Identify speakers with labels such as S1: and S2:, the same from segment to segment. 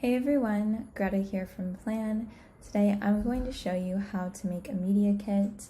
S1: Hey everyone, Greta here from Plan. Today I'm going to show you how to make a media kit.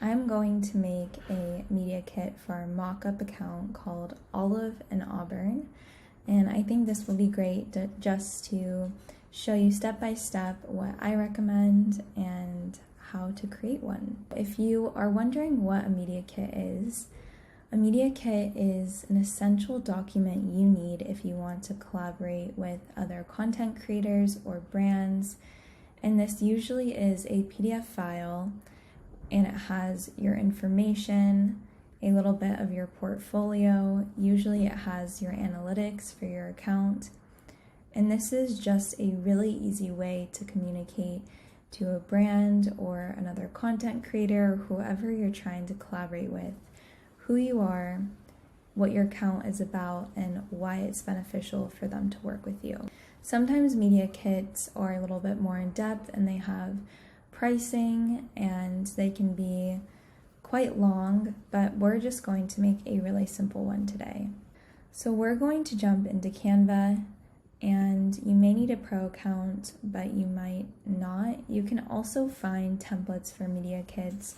S1: I'm going to make a media kit for our mock-up account called Olive and Auburn, and I think this will be great just to show you step by step what I recommend and how to create one. If you are wondering what a media kit is, a media kit is an essential document you need if you want to collaborate with other content creators or brands. And this usually is a PDF file, and it has your information, a little bit of your portfolio. Usually it has your analytics for your account. And this is just a really easy way to communicate to a brand or another content creator or whoever you're trying to collaborate with who you are, what your account is about, and why it's beneficial for them to work with you. Sometimes media kits are a little bit more in depth and they have pricing and they can be quite long, but we're just going to make a really simple one today. So we're going to jump into Canva, and you may need a pro account, but you might not. You can also find templates for media kits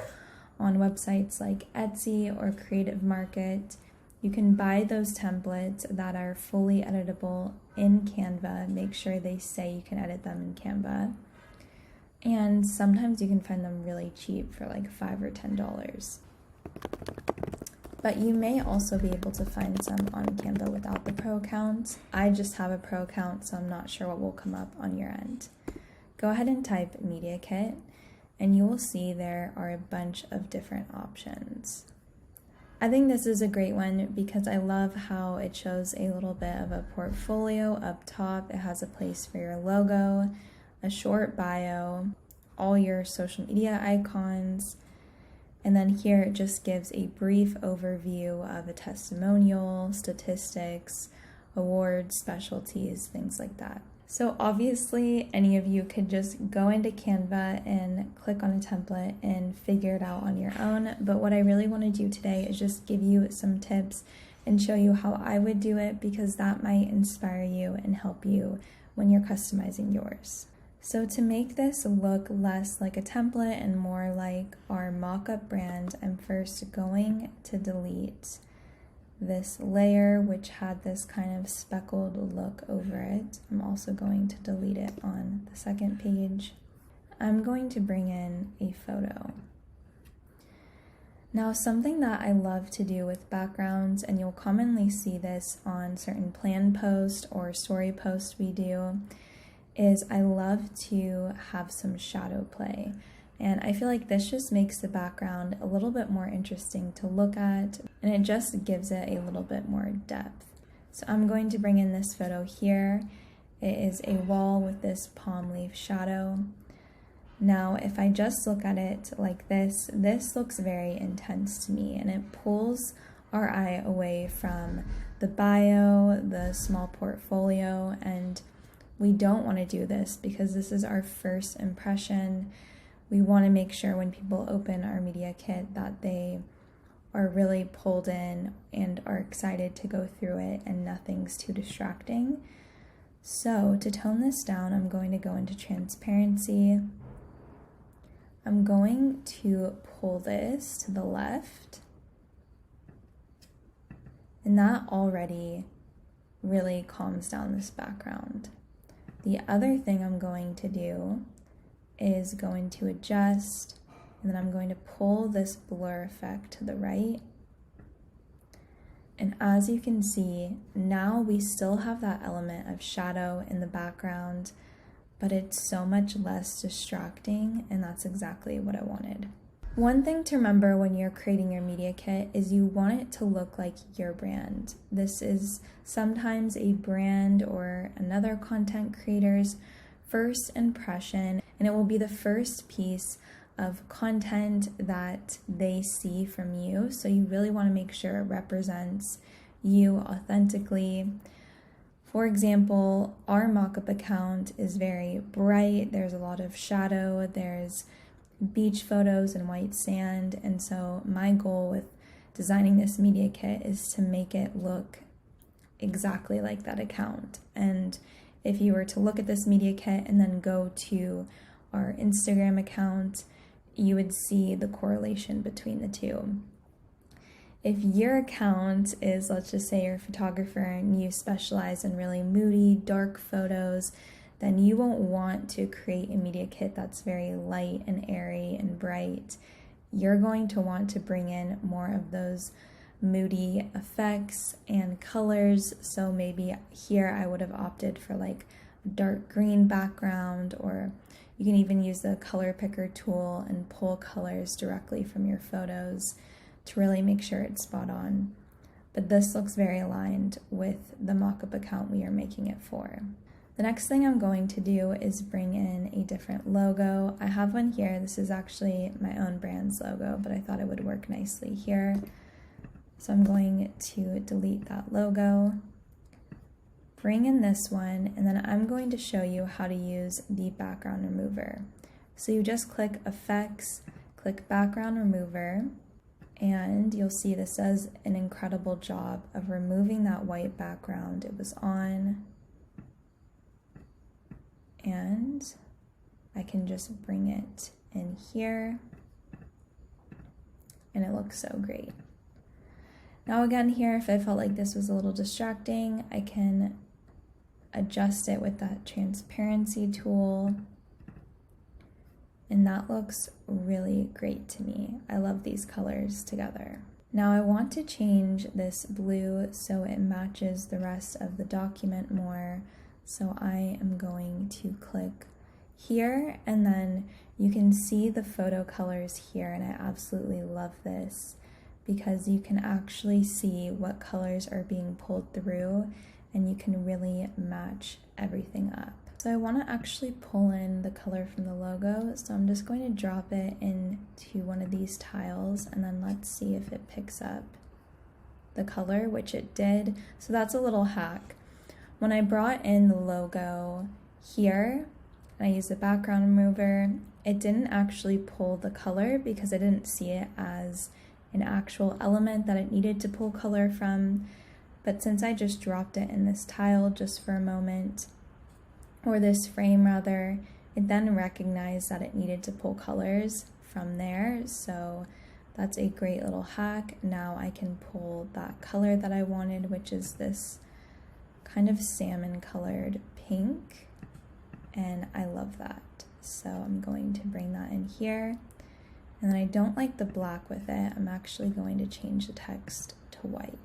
S1: on websites like Etsy or Creative Market. You can buy those templates that are fully editable in Canva. Make sure they say you can edit them in Canva. And sometimes you can find them really cheap for like $5 or $10. But you may also be able to find some on Canva without the pro account. I just have a pro account, so I'm not sure what will come up on your end. Go ahead and type Media Kit, and you will see there are a bunch of different options. I think this is a great one because I love how it shows a little bit of a portfolio up top. It has a place for your logo, a short bio, all your social media icons, and then here it just gives a brief overview of a testimonial, statistics, awards, specialties, things like that. So obviously any of you could just go into Canva and click on a template and figure it out on your own. But what I really want to do today is just give you some tips and show you how I would do it, because that might inspire you and help you when you're customizing yours. So to make this look less like a template and more like our mock-up brand, I'm first going to delete this layer which had this kind of speckled look over it. I'm also going to delete it on the second page. I'm going to bring in a photo. Now, something that I love to do with backgrounds, and you'll commonly see this on certain plan posts or story posts we do, is I love to have some shadow play. And I feel like this just makes the background a little bit more interesting to look at, and it just gives it a little bit more depth. So I'm going to bring in this photo here. It is a wall with this palm leaf shadow. Now, if I just look at it like this looks very intense to me, and it pulls our eye away from the bio, the small portfolio, and we don't want to do this because this is our first impression. We want to make sure when people open our media kit that they are really pulled in and are excited to go through it and nothing's too distracting. So to tone this down, I'm going to go into transparency. I'm going to pull this to the left, and that already really calms down this background. The other thing I'm going to do is going to adjust, and then I'm going to pull this blur effect to the right. And as you can see, now we still have that element of shadow in the background, but it's so much less distracting, and that's exactly what I wanted. One thing to remember when you're creating your media kit is you want it to look like your brand. This is sometimes a brand or another content creator's first impression, and it will be the first piece of content that they see from you. So you really want to make sure it represents you authentically. For example, our mockup account is very bright. There's a lot of shadow. There's beach photos and white sand. And so my goal with designing this media kit is to make it look exactly like that account. And if you were to look at this media kit and then go to our Instagram account, you would see the correlation between the two. If your account is, let's just say you're a photographer and you specialize in really moody, dark photos, then you won't want to create a media kit that's very light and airy and bright. You're going to want to bring in more of those moody effects and colors. So maybe here I would have opted for like a dark green background, or you can even use the color picker tool and pull colors directly from your photos to really make sure it's spot on. But this looks very aligned with the mockup account we are making it for. The next thing I'm going to do is bring in a different logo. I have one here. This is actually my own brand's logo, but I thought it would work nicely here. So I'm going to delete that logo, bring in this one, and then I'm going to show you how to use the background remover. So you just click Effects, click Background Remover, and you'll see this does an incredible job of removing that white background it was on. And I can just bring it in here, and it looks so great. Now again here, if I felt like this was a little distracting, I can adjust it with that transparency tool, and that looks really great to me. I love these colors together. Now I want to change this blue so it matches the rest of the document more. So I am going to click here, and then you can see the photo colors here, and I absolutely love this because you can actually see what colors are being pulled through, and you can really match everything up. So I want to actually pull in the color from the logo, so I'm just going to drop it into one of these tiles, and then let's see if it picks up the color, which it did. So that's a little hack. When I brought in the logo here, and I used the background remover, it didn't actually pull the color because I didn't see it as an actual element that it needed to pull color from. But since I just dropped it in this tile just for a moment, or this frame rather, it then recognized that it needed to pull colors from there. So that's a great little hack. Now I can pull that color that I wanted, which is this kind of salmon colored pink, and I love that. So I'm going to bring that in here, and then I don't like the black with it. I'm actually going to change the text to white.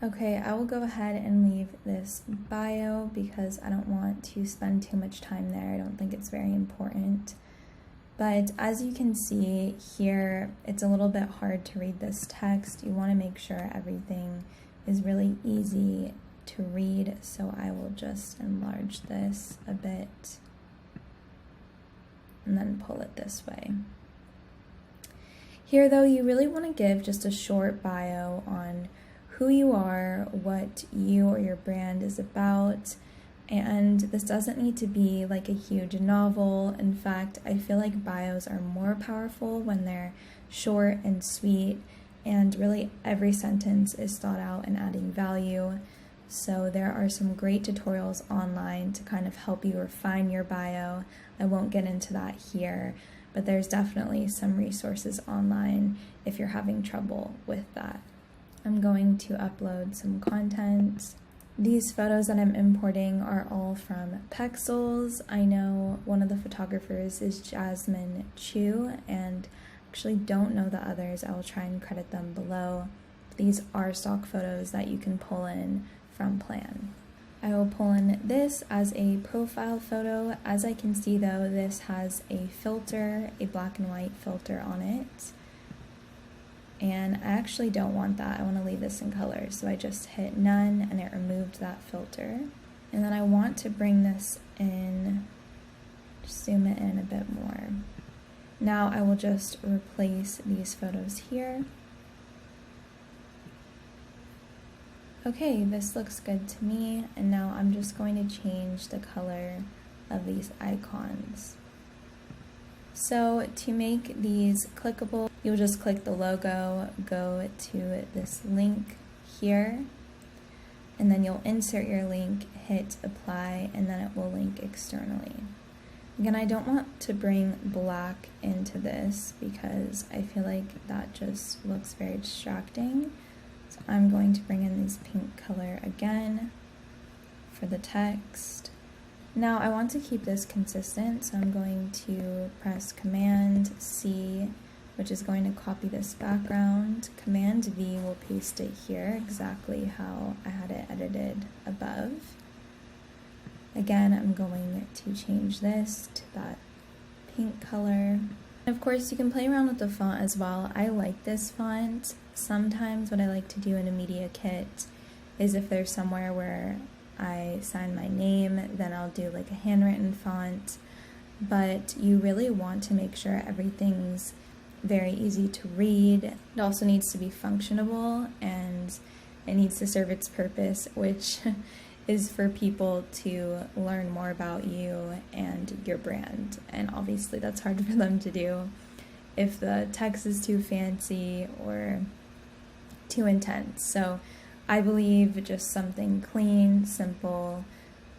S1: Okay, I will go ahead and leave this bio because I don't want to spend too much time there. I don't think it's very important. But as you can see here, it's a little bit hard to read this text. You want to make sure everything is really easy to read, so I will just enlarge this a bit and then pull it this way. Here though, you really want to give just a short bio on who you are, what you or your brand is about, and this doesn't need to be like a huge novel. In fact, I feel like bios are more powerful when they're short and sweet, and really every sentence is thought out and adding value. So there are some great tutorials online to kind of help you refine your bio. I won't get into that here, but there's definitely some resources online if you're having trouble with that. I'm going to upload some content. These photos that I'm importing are all from Pexels. I know one of the photographers is Jasmine Chu, and actually don't know the others. I will try and credit them below. These are stock photos that you can pull in from Plan. I will pull in this as a profile photo. As I can see though, this has a filter, a black and white filter on it. And I actually don't want that. I want to leave this in color. So I just hit none and it removed that filter. And then I want to bring this in, just zoom it in a bit more. Now I will just replace these photos here. Okay, this looks good to me. And now I'm just going to change the color of these icons. So to make these clickable, you'll just click the logo, go to this link here, and then you'll insert your link, hit apply, and then it will link externally. Again, I don't want to bring black into this because I feel like that just looks very distracting. So I'm going to bring in this pink color again for the text. Now I want to keep this consistent, so I'm going to press Command C, which is going to copy this background. Command V will paste it here exactly how I had it edited above. Again, I'm going to change this to that pink color. Of course, you can play around with the font as well. I like this font. Sometimes what I like to do in a media kit is if there's somewhere where I sign my name, then I'll do like a handwritten font. But you really want to make sure everything's very easy to read. It also needs to be functionable and it needs to serve its purpose, which is for people to learn more about you and your brand. And obviously that's hard for them to do if the text is too fancy or too intense. So I believe just something clean, simple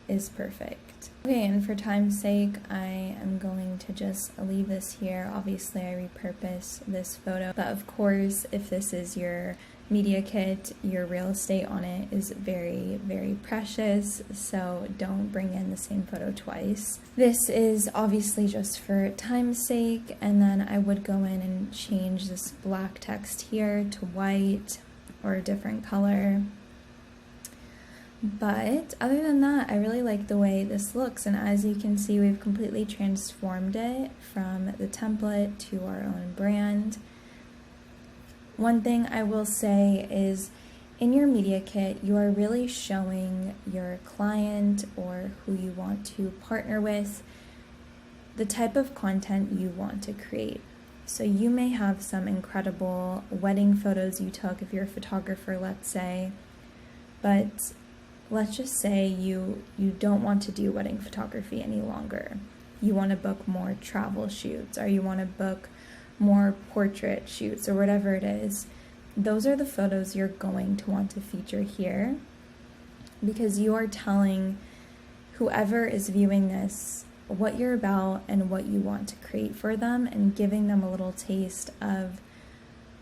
S1: is perfect. Okay, and for time's sake, I am going to just leave this here. Obviously I repurpose this photo, but of course if this is your media kit, your real estate on it is very, very precious, so don't bring in the same photo twice. This is obviously just for time's sake, and then I would go in and change this black text here to white or a different color. But other than that, I really like the way this looks, and as you can see, we've completely transformed it from the template to our own brand. One thing I will say is in your media kit, you are really showing your client or who you want to partner with the type of content you want to create. So you may have some incredible wedding photos you took if you're a photographer, let's say, but let's just say you don't want to do wedding photography any longer. You want to book more travel shoots, or you want to book more portrait shoots, or whatever it is. Those are the photos you're going to want to feature here, because you are telling whoever is viewing this what you're about and what you want to create for them, and giving them a little taste of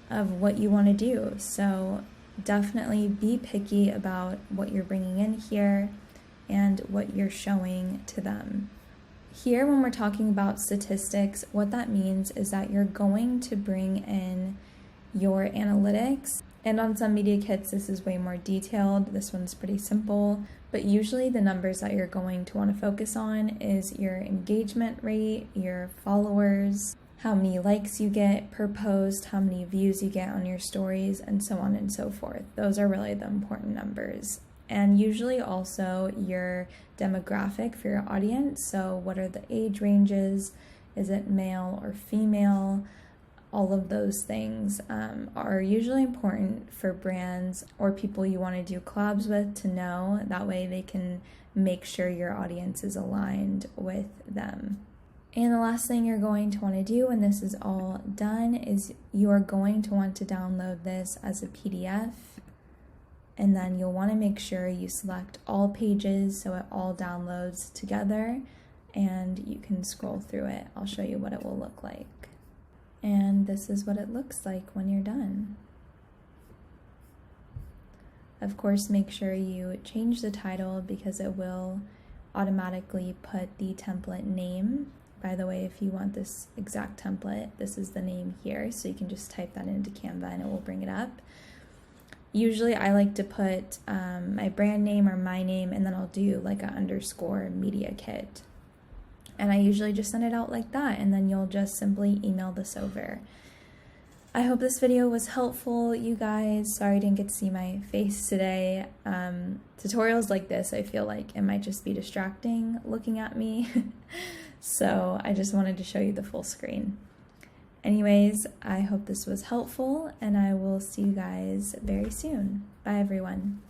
S1: what you want to do. So definitely be picky about what you're bringing in here and what you're showing to them. Here, when we're talking about statistics, what that means is that you're going to bring in your analytics. And on some media kits, this is way more detailed. This one's pretty simple. But usually the numbers that you're going to want to focus on is your engagement rate, your followers, how many likes you get per post, how many views you get on your stories, and so on and so forth. Those are really the important numbers. And usually also your demographic for your audience. So what are the age ranges? Is it male or female? All of those things are usually important for brands or people you want to do collabs with to know. That way they can make sure your audience is aligned with them. And the last thing you're going to want to do when this is all done is you're going to want to download this as a PDF. And then you'll want to make sure you select all pages so it all downloads together and you can scroll through it. I'll show you what it will look like. And this is what it looks like when you're done. Of course, make sure you change the title because it will automatically put the template name. By the way, if you want this exact template, this is the name here, so you can just type that into Canva and it will bring it up. Usually I like to put my brand name or my name, and then I'll do like a _ media kit. And I usually just send it out like that, and then you'll just simply email this over. I hope this video was helpful, you guys. Sorry I didn't get to see my face today. Tutorials like this, I feel like it might just be distracting looking at me. So I just wanted to show you the full screen. Anyways, I hope this was helpful, and I will see you guys very soon. Bye, everyone.